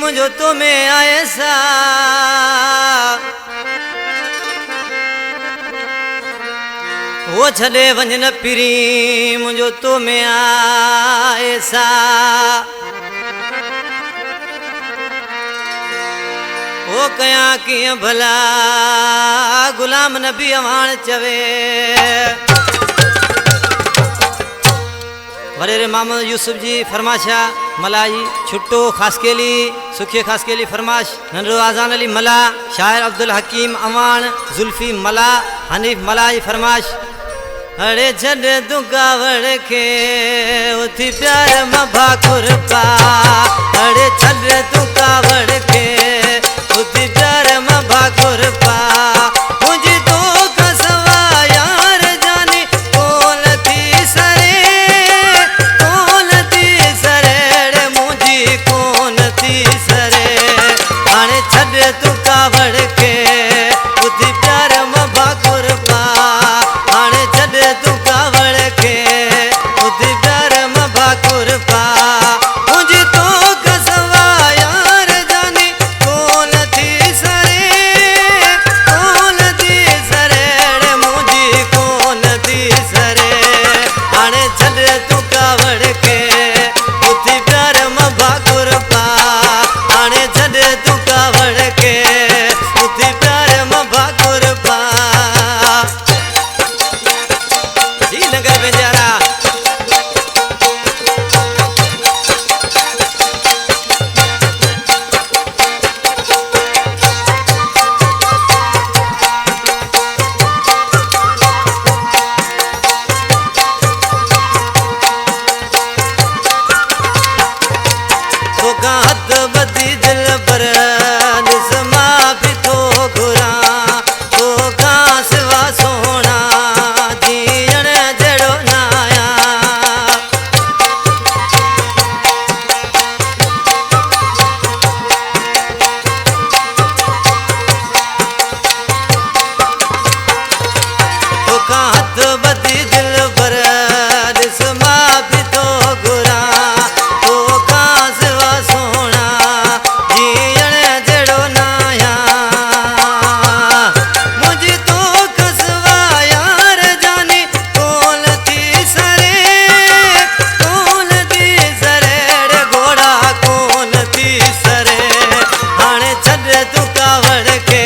मुझो तो में आए सा वो छले वंजन पिरी मुझो तो में आए सा वो कया कि भला गुलाम नबी अवान चवे वरेरे मोहम्मद यूसुफ जी फरमाशा मलाई छुट्टो खास के लिए सुखिए खास के लिए फरमाश नंदरो आजान अली मला शायर अब्दुल हकीम अवान जुल्फी मला हनीफ मलाई फरमाश अरे छड़ दुकावड़ के उथी प्यार मभा खुरपा अरे छड़ दुकावड़ के उथी प्यार मभा खुरपा मुझे तो कसवा यार जाने कौन थी सरे मुझे कौन थी सरे अरे छड़ दुकावड़ के उथी प्यार मभा खुरपा अरे छड़ दुकावड़ के उथी प्यार मभा खुरपा मुझे तो कसवा यार जाने कौन थी सरे मुझे कौन थी सरे अरे छड़ दुकावड़ के उथी प्यार मभा खुरपा अरे छड़ दुकावड़ के उथी प्यार मभा खुरपा नगर बेचारा तो हाथ बदी दिल पर निसमा भी तो घुरा तो घास वा सोना जीण जड़ो नाया तो हाथ बदी दिल पर निसमा भी तो घुरा तो घास वा सोना जीण जड़ो नाया मुझे तो कसवा यार जाने कौन थी सरे रे घोड़ा कौन थी सरे हाणे छड़ दुकावड़ के